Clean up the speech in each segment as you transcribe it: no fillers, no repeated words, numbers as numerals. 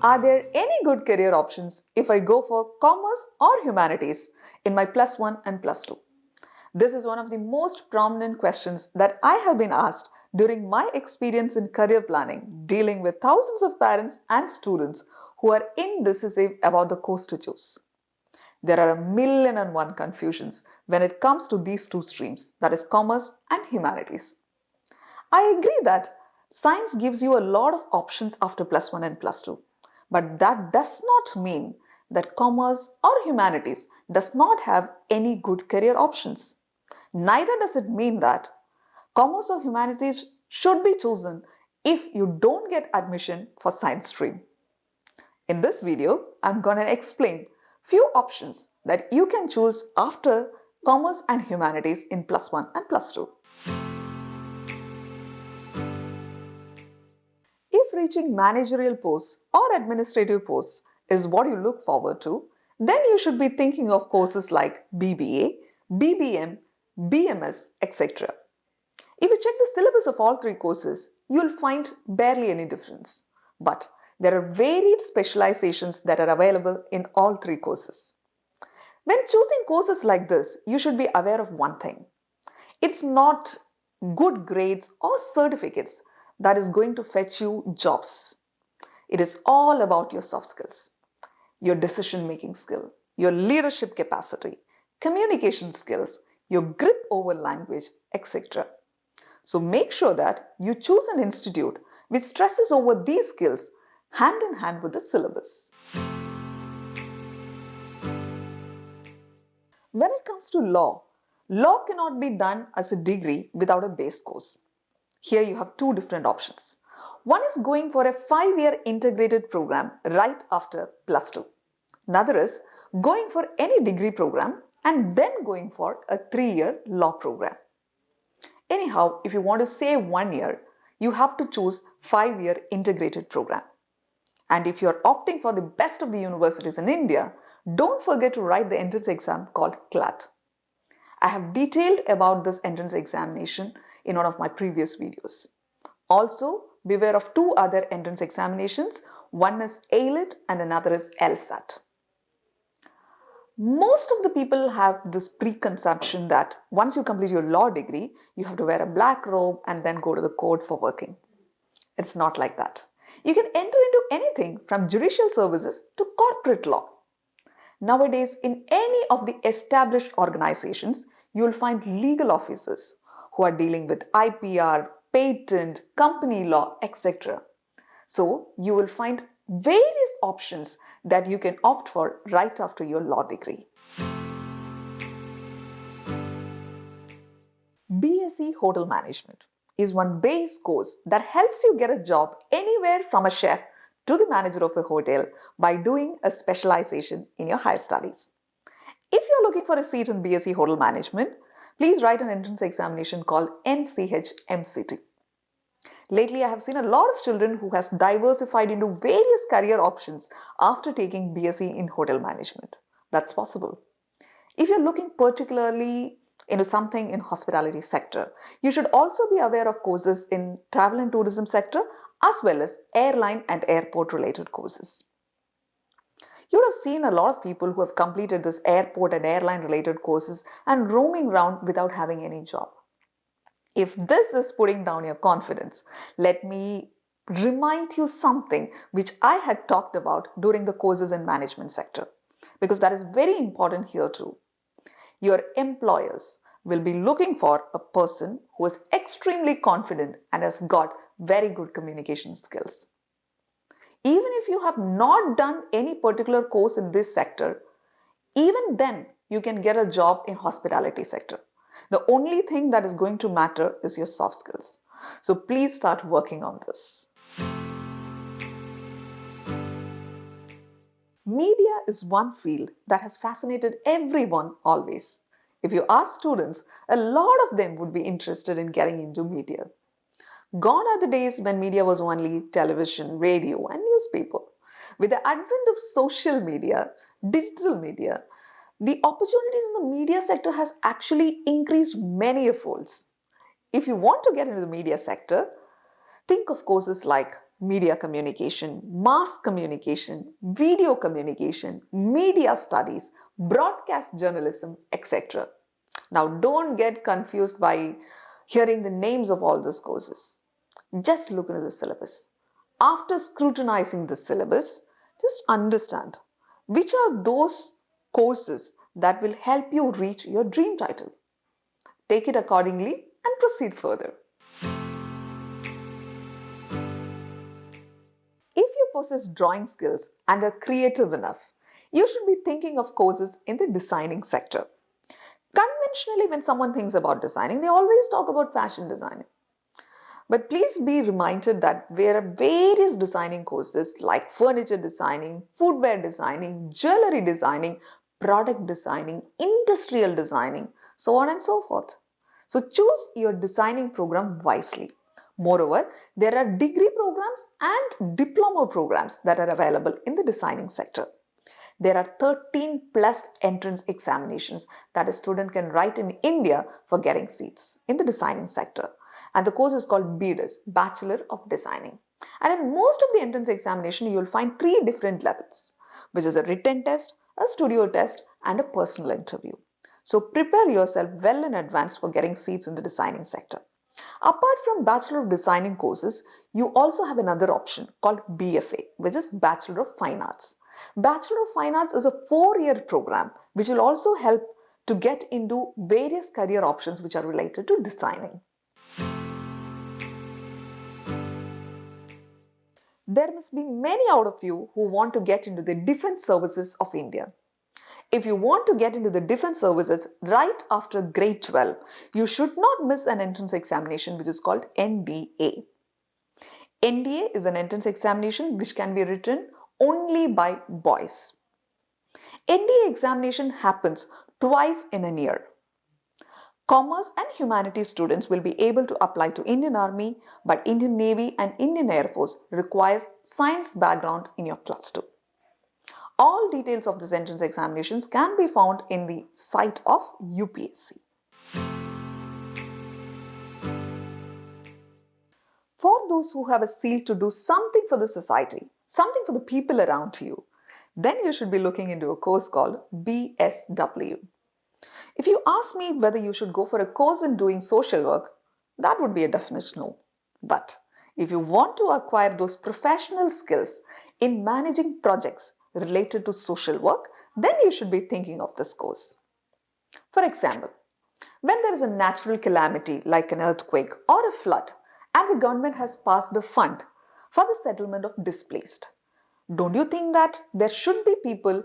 Are there any good career options if I go for commerce or humanities in my plus one and plus two? This is one of the most prominent questions that I have been asked during my experience in career planning, dealing with thousands of parents and students who are indecisive about the course to choose. There are a million and one confusions when it comes to these two streams, that is commerce and humanities. I agree that science gives you a lot of options after plus one and plus two, but that does not mean that commerce or humanities does not have any good career options. Neither does it mean that commerce or humanities should be chosen if you don't get admission for science stream. In this video, I'm going to explain few options that you can choose after commerce and humanities in plus one and plus two. If reaching managerial posts or administrative posts is what you look forward to, then you should be thinking of courses like BBA, BBM, BMS, etc. If you check the syllabus of all three courses, you'll find barely any difference. But there are varied specializations that are available in all three courses. When choosing courses like this, you should be aware of one thing. It's not good grades or certificates that is going to fetch you jobs. It is all about your soft skills, your decision-making skill, your leadership capacity, communication skills, your grip over language, etc. So make sure that you choose an institute which stresses over these skills hand in hand with the syllabus. When it comes to law cannot be done as a degree without a base course. Here you have two different options. One is going for a 5-year integrated program right after plus 2. Another is going for any degree program and then going for a 3-year law program. Anyhow, if you want to save 1 year, you have to choose 5-year integrated program. And if you are opting for the best of the universities in India, don't forget to write the entrance exam called CLAT. I have detailed about this entrance examination in one of my previous videos. Also, beware of two other entrance examinations. One is ALET and another is LSAT. Most of the people have this preconception that once you complete your law degree, you have to wear a black robe and then go to the court for working. It's not like that. You can enter into anything from judicial services to corporate law. Nowadays, in any of the established organizations, you will find legal officers who are dealing with IPR, patent, company law, etc. So, you will find various options that you can opt for right after your law degree. BSc Hotel Management is one base course that helps you get a job anywhere from a chef to the manager of a hotel by doing a specialization in your higher studies. If you're looking for a seat in BSc Hotel Management, please write an entrance examination called NCH-MCT. Lately, I have seen a lot of children who has diversified into various career options after taking BSc in Hotel Management. That's possible. If you're looking particularly into something in hospitality sector, you should also be aware of courses in travel and tourism sector as well as airline and airport related courses. You would have seen a lot of people who have completed this airport and airline related courses and roaming around without having any job. If this is putting down your confidence, let me remind you something which I had talked about during the courses in management sector, because that is very important here too. Your employers will be looking for a person who is extremely confident and has got very good communication skills. Even if you have not done any particular course in this sector, even then you can get a job in hospitality sector. The only thing that is going to matter is your soft skills. So please start working on this. Media is one field that has fascinated everyone always. If you ask students, a lot of them would be interested in getting into media. Gone are the days when media was only television, radio, and newspaper. With the advent of social media, digital media, the opportunities in the media sector has actually increased many folds. If you want to get into the media sector, think of courses like media communication, mass communication, video communication, media studies, broadcast journalism, etc. Now, don't get confused by hearing the names of all these courses. Just look into the syllabus. After scrutinizing the syllabus, just understand which are those courses that will help you reach your dream title. Take it accordingly and proceed further. If you possess drawing skills and are creative enough, you should be thinking of courses in the designing sector. Conventionally, when someone thinks about designing, they always talk about fashion designing. But please be reminded that there are various designing courses like furniture designing, footwear designing, jewellery designing, product designing, industrial designing, so on and so forth. So choose your designing program wisely. Moreover, there are degree programs and diploma programs that are available in the designing sector. There are 13 plus entrance examinations that a student can write in India for getting seats in the designing sector. And the course is called B.Des, Bachelor of Designing. And in most of the entrance examination, you will find three different levels, which is a written test, a studio test, and a personal interview. So prepare yourself well in advance for getting seats in the designing sector. Apart from Bachelor of Designing courses, you also have another option called BFA, which is Bachelor of Fine Arts. Bachelor of Fine Arts is a 4-year program which will also help to get into various career options which are related to designing. There must be many out of you who want to get into the defense services of India. If you want to get into the defense services right after grade 12, you should not miss an entrance examination which is called NDA. NDA is an entrance examination which can be written only by boys. NDA examination happens twice in a year. Commerce and humanities students will be able to apply to Indian Army, but Indian Navy and Indian Air Force requires science background in your plus 2. All details of these entrance examinations can be found in the site of UPSC. For those who have a zeal to do something for the society, something for the people around you, then you should be looking into a course called BSW. If you ask me whether you should go for a course in doing social work, that would be a definite no. But if you want to acquire those professional skills in managing projects related to social work, then you should be thinking of this course. For example, when there is a natural calamity like an earthquake or a flood, and the government has passed a fund for the settlement of displaced, don't you think that there should be people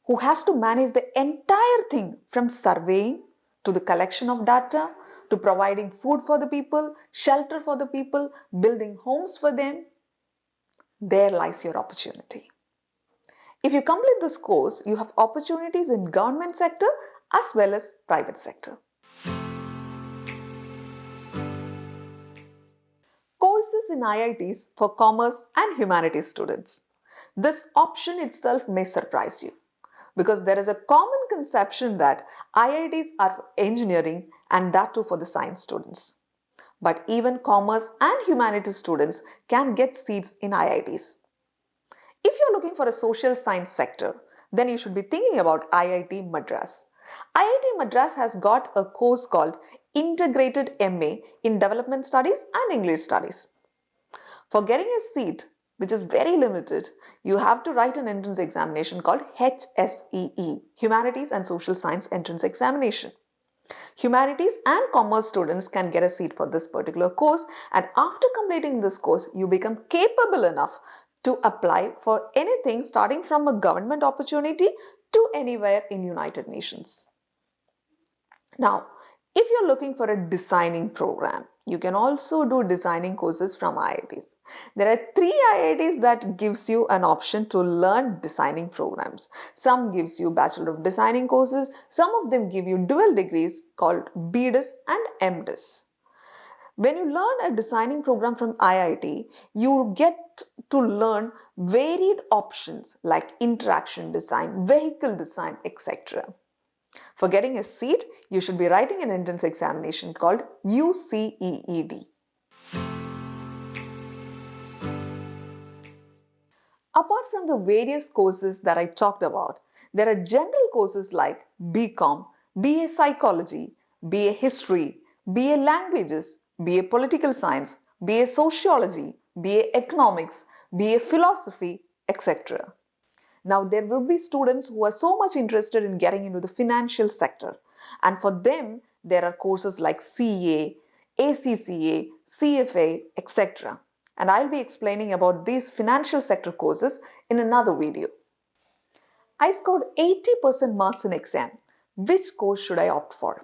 who has to manage the entire thing from surveying to the collection of data to providing food for the people, shelter for the people, building homes for them? There lies your opportunity. If you complete this course, you have opportunities in government sector as well as private sector. Courses in IITs for commerce and humanities students. This option itself may surprise you because there is a common conception that IITs are for engineering and that too for the science students. But even commerce and humanities students can get seats in IITs. If you're looking for a social science sector, then you should be thinking about IIT Madras. IIT Madras has got a course called Integrated MA in Development Studies and English Studies. For getting a seat, which is very limited, you have to write an entrance examination called HSEE, Humanities and Social Science Entrance Examination. Humanities and commerce students can get a seat for this particular course, and after completing this course, you become capable enough to apply for anything starting from a government opportunity to anywhere in United Nations. Now, if you're looking for a designing program, you can also do designing courses from IITs. There are 3 IITs that gives you an option to learn designing programs. Some gives you Bachelor of Designing courses, some of them give you dual degrees called B.Des and M.Des. When you learn a designing program from IIT, you get to learn varied options like interaction design, vehicle design, etc. For getting a seat, you should be writing an entrance examination called UCEED. Apart from the various courses that I talked about, there are general courses like BCom, BA Psychology, BA History, BA Languages, BA Political Science, BA Sociology, BA Economics, BA Philosophy, etc. Now, there will be students who are so much interested in getting into the financial sector, and for them, there are courses like CA, ACCA, CFA, etc. And I'll be explaining about these financial sector courses in another video. I scored 80% marks in exam. Which course should I opt for?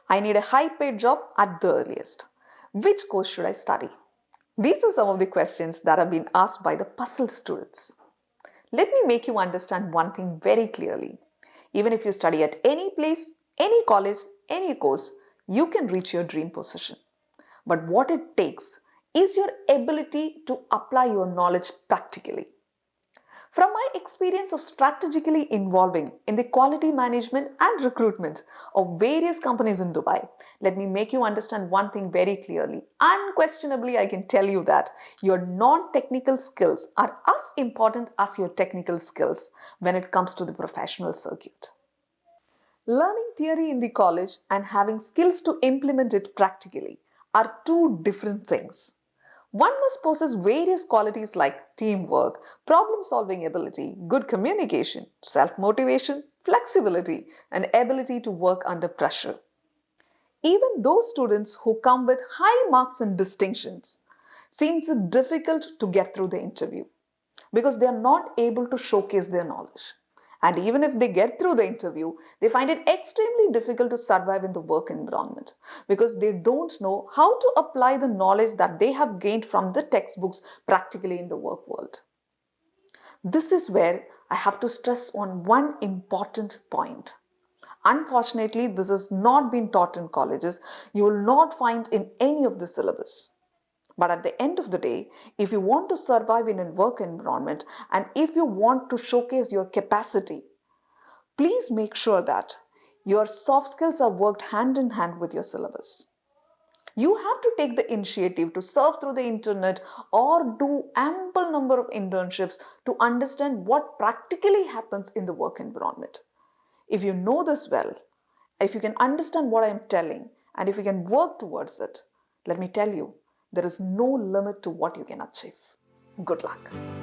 I need a high paid job at the earliest. Which course should I study? These are some of the questions that have been asked by the puzzled students. Let me make you understand one thing very clearly. Even if you study at any place, any college, any course, you can reach your dream position. But what it takes is your ability to apply your knowledge practically. From my experience of strategically involving in the quality management and recruitment of various companies in Dubai, let me make you understand one thing very clearly. Unquestionably, I can tell you that your non-technical skills are as important as your technical skills when it comes to the professional circuit. Learning theory in the college and having skills to implement it practically are two different things. One must possess various qualities like teamwork, problem solving ability, good communication, self motivation, flexibility, and ability to work under pressure. Even those students who come with high marks and distinctions seems it difficult to get through the interview because they are not able to showcase their knowledge. And even if they get through the interview, they find it extremely difficult to survive in the work environment because they don't know how to apply the knowledge that they have gained from the textbooks practically in the work world. This is where I have to stress on one important point. Unfortunately, this has not been taught in colleges. You will not find in any of the syllabus. But at the end of the day, if you want to survive in a work environment and if you want to showcase your capacity, please make sure that your soft skills are worked hand in hand with your syllabus. You have to take the initiative to surf through the internet or do ample number of internships to understand what practically happens in the work environment. If you know this well, if you can understand what I am telling, and if you can work towards it, let me tell you, there is no limit to what you can achieve. Good luck.